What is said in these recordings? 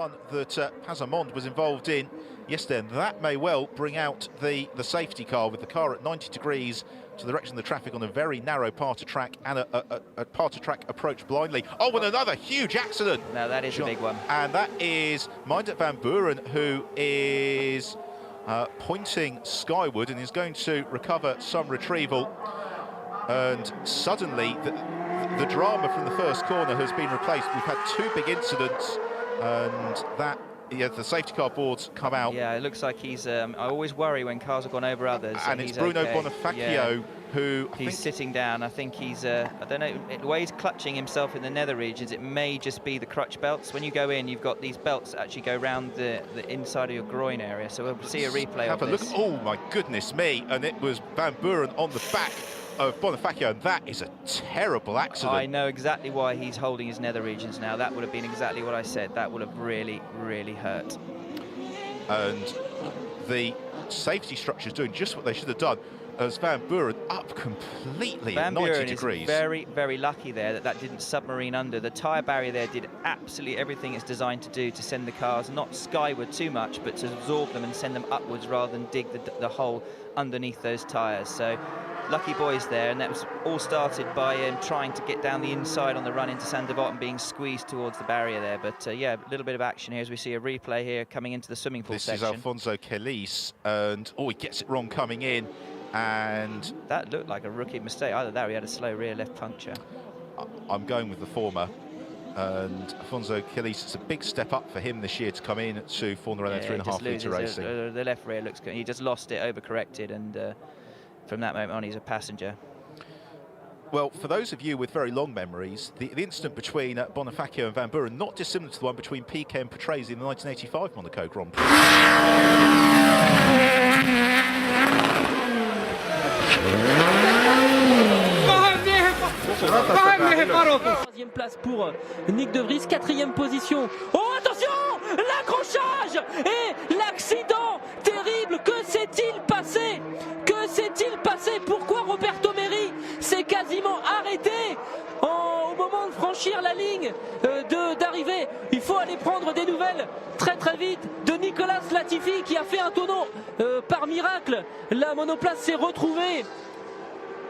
one that Pasamond was involved in yesterday, and that may well bring out the safety car, with the car at 90 degrees to the direction of the traffic on a very narrow part of track, and a part of track approach blindly. Oh, and another huge accident. No, that is a big one. And that is Meindert van Buren, who is pointing skyward and is going to recover some retrieval. And suddenly the drama from the first corner has been replaced. We've had two big incidents, and that, yeah, the safety car boards come out. Yeah, it looks like he's. I always worry when cars have gone over others. And it's Bruno Bonifacio who he's sitting down. I think he's. I don't know. The way he's clutching himself in the nether regions, it may just be the crutch belts. When you go in, you've got these belts that actually go around the inside of your groin area. So we'll see a replay of this. Have a look. Oh my goodness me! And it was Van Buren on the back of Bonifacio, and that is a terrible accident. I know exactly why he's holding his nether regions now. That would have been exactly what I said. That would have really, really hurt. And the safety structure is doing just what they should have done, as Van Buren up completely at 90 degrees. Van Buren is very, very lucky there that didn't submarine under. The tyre barrier there did absolutely everything it's designed to do to send the cars not skyward too much, but to absorb them and send them upwards rather than dig the hole underneath those tyres. So lucky boys there, and that was all started by trying to get down the inside on the run into Saint-Devote and being squeezed towards the barrier there. But yeah, a little bit of action here as we see a replay here coming into the swimming pool section. This is Alfonso Kelis, and he gets it wrong coming in, and that looked like a rookie mistake. Either that or he had a slow rear left puncture. I'm going with the former. And Alfonso Kelis, it's a big step up for him this year to come in to Formula Renault 3.5 litre racing. The left rear looks good. He just lost it, overcorrected, and from that moment on, he's a passenger. Well, for those of you with very long memories, the incident between Bonifacio and Van Buren, not dissimilar to the one between Piquet and Patrese in the 1985 Monaco Grand Prix. Troisième place pour Nick De Vries, quatrième position. Oh, attention, l'accrochage et l'accident terrible. Que s'est-il passé? Que s'est-il passé? Pourquoi Roberto Merhi s'est quasiment arrêté au moment de franchir la ligne d'arrivée? Il faut aller prendre des nouvelles très très vite de Nicolas Latifi qui a fait un tonneau. Par miracle, la monoplace s'est retrouvée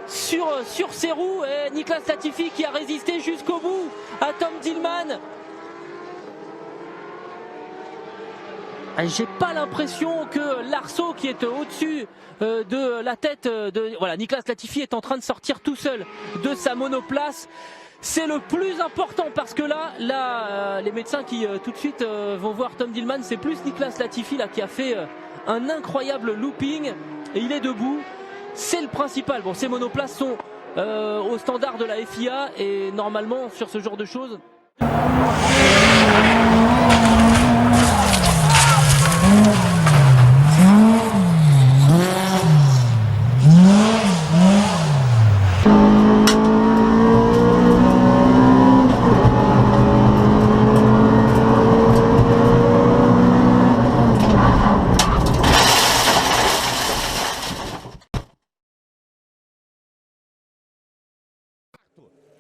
sur ses roues, et Nicolas Latifi qui a résisté jusqu'au bout à Tom Dillman. J'ai pas l'impression que l'Arceau, qui est au-dessus de la tête de Nicolas Latifi, est en train de sortir tout seul de sa monoplace. C'est le plus important, parce que là les médecins qui tout de suite vont voir Tom Dillman, c'est plus Nicolas Latifi là qui a fait un incroyable looping, et il est debout. C'est le principal. Bon, ces monoplaces sont au standard de la FIA, et normalement sur ce genre de choses.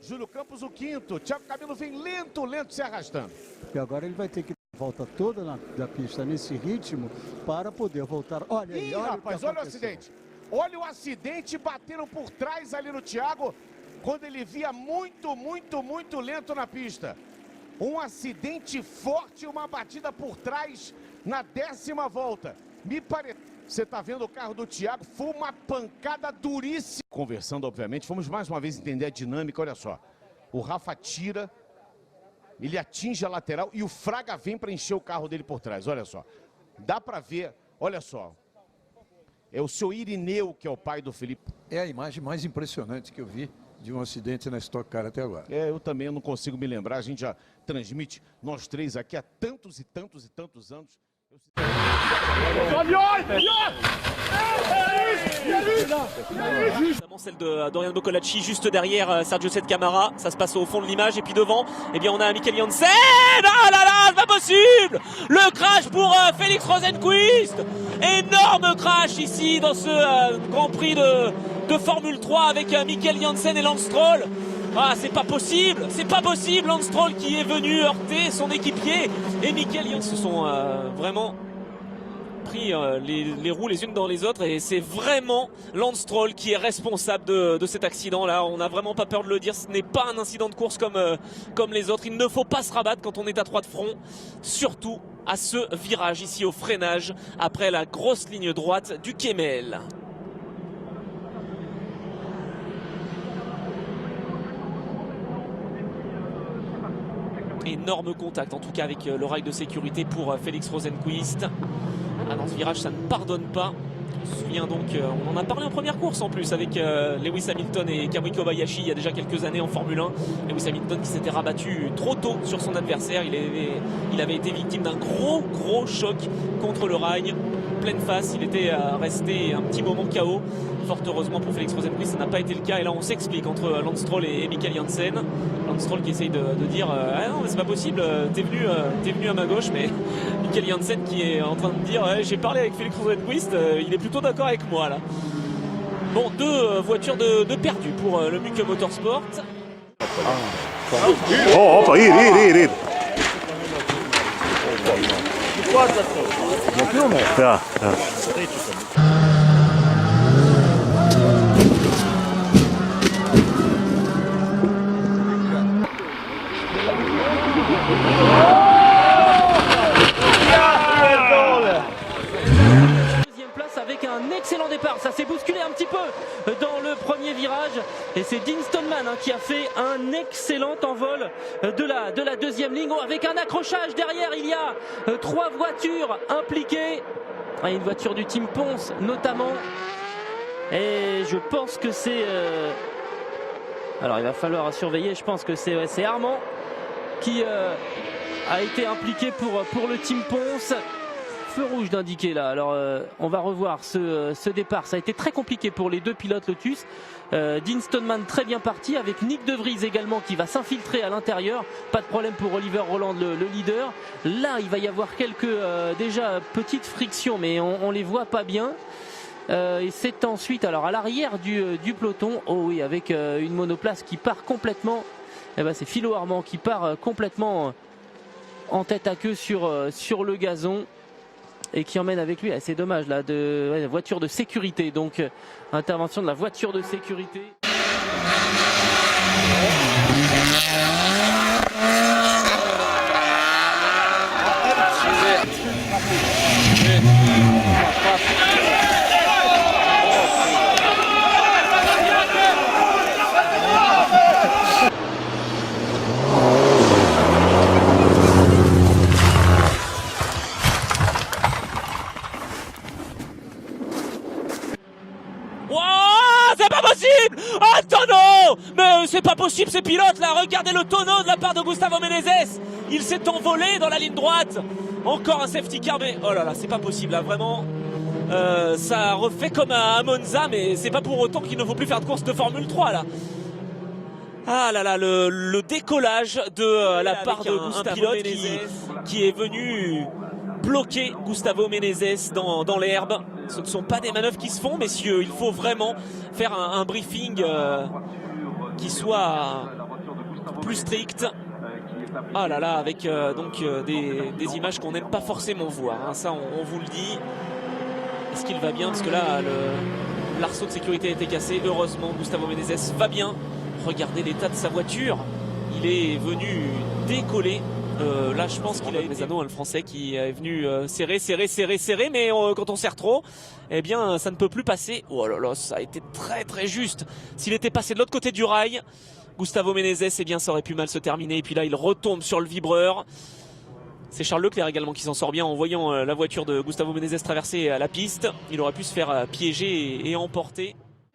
Júlio Campos o quinto, Thiago Camilo vem lento se arrastando. E agora ele vai ter que dar a volta toda da pista nesse ritmo para poder voltar. Olha aí, olha, rapaz, olha o acidente. Olha o acidente, bateram por trás ali no Thiago, quando ele via muito lento na pista. Um acidente forte, uma batida por trás na 10ª volta. Me parece. Você está vendo o carro do Thiago, foi uma pancada duríssima. Conversando, obviamente, vamos mais uma vez entender a dinâmica, olha só. O Rafa tira, ele atinge a lateral e o Fraga vem para encher o carro dele por trás, olha só. Dá para ver, olha só. É o seu Irineu, que é o pai do Felipe. É a imagem mais impressionante que eu vi de um acidente na Stock Car até agora. Eu também não consigo me lembrar, a gente já transmite, nós três aqui há tantos anos. Celle de Dorian Boccolacci juste derrière Sergio Sette Camara, ça se passe au fond de l'image, et puis devant, eh bien on a Michael Janssen. Ah là là, c'est pas possible. Le crash pour Félix Rosenqvist, énorme crash ici dans ce Grand Prix de Formule 3 avec Michael Janssen et Lance Stroll. Ah, c'est pas possible, Lance Stroll qui est venu heurter son équipier et Michael Janssen se sont vraiment pris les roues les unes dans les autres et c'est vraiment Lance Stroll qui est responsable de cet accident là. On n'a vraiment pas peur de le dire, ce n'est pas un incident de course comme les autres. Il ne faut pas se rabattre quand on est à 3 de front, surtout à ce virage ici au freinage après la grosse ligne droite du Kemmel. Énorme contact en tout cas avec le rail de sécurité pour Félix Rosenqvist. Ah, dans ce virage ça ne pardonne pas. On se souvient donc, on en a parlé en première course en plus avec Lewis Hamilton et Kamui Kobayashi il y a déjà quelques années en Formule 1. Lewis Hamilton qui s'était rabattu trop tôt sur son adversaire. Il avait été victime d'un gros choc contre le rail, pleine face. Il était resté un petit moment KO. Fort heureusement pour Félix Rosenqvist, ça n'a pas été le cas. Et là on s'explique entre Lance Stroll et Michael Janssen. Lance Stroll qui essaye de dire ah non mais c'est pas possible, t'es venu à ma gauche, mais Michael Janssen qui est en train de dire j'ai parlé avec Félix Rosenqvist, il est plutôt d'accord avec moi là. Bon, 2 voitures de perdu pour le Muke Motorsport. Deuxième place avec un excellent départ. Ça s'est bousculé un petit peu dans le premier virage. Et c'est Dean Stoneman qui a fait un excellent envol de la deuxième ligne. Avec un accrochage derrière, il y a 3 voitures impliquées. Une voiture du Team Ponce notamment. Et je pense que c'est... Alors il va falloir surveiller. Je pense que c'est Armand qui a été impliqué pour le Team Ponce. Feu rouge d'indiquer là. Alors on va revoir ce départ. Ça a été très compliqué pour les 2 pilotes Lotus. Dean Stoneman très bien parti avec Nick De Vries également qui va s'infiltrer à l'intérieur. Pas de problème pour Oliver Roland le leader. Là il va y avoir quelques déjà petites frictions mais on les voit pas bien. Et c'est ensuite alors à l'arrière du peloton. Oh oui, avec une monoplace qui part complètement. Eh ben, c'est Philo Armand qui part complètement en tête à queue sur le gazon et qui emmène avec lui, c'est dommage là, voiture de sécurité, donc intervention de la voiture de sécurité. C'est pas possible! Un tonneau! Mais c'est pas possible ces pilotes là! Regardez le tonneau de la part de Gustavo Menezes! Il s'est envolé dans la ligne droite! Encore un safety car, mais oh là là, c'est pas possible là, vraiment. Ça refait comme à Monza, mais c'est pas pour autant qu'il ne faut plus faire de course de Formule 3 là. Ah là là, le décollage de la part de Gustavo pilote qui est venu bloquer Gustavo Menezes dans l'herbe. Ce ne sont pas des manœuvres qui se font, messieurs. Il faut vraiment faire un briefing qui soit plus strict. Ah là là, avec donc des images qu'on n'aime pas forcément voir. Hein. Ça, on vous le dit. Est-ce qu'il va bien? Parce que là, l'arceau de sécurité a été cassé. Heureusement, Gustavo Menezes va bien. Regardez l'état de sa voiture. Il est venu décoller. Là je pense qu'il a eu des anneaux, le français qui est venu serrer, mais quand on serre trop, eh bien ça ne peut plus passer. Oh là là, ça a été très juste. S'il était passé de l'autre côté du rail, Gustavo Menezes, eh bien ça aurait pu mal se terminer. Et puis là il retombe sur le vibreur. C'est Charles Leclerc également qui s'en sort bien en voyant la voiture de Gustavo Menezes traverser la piste. Il aurait pu se faire piéger et emporter.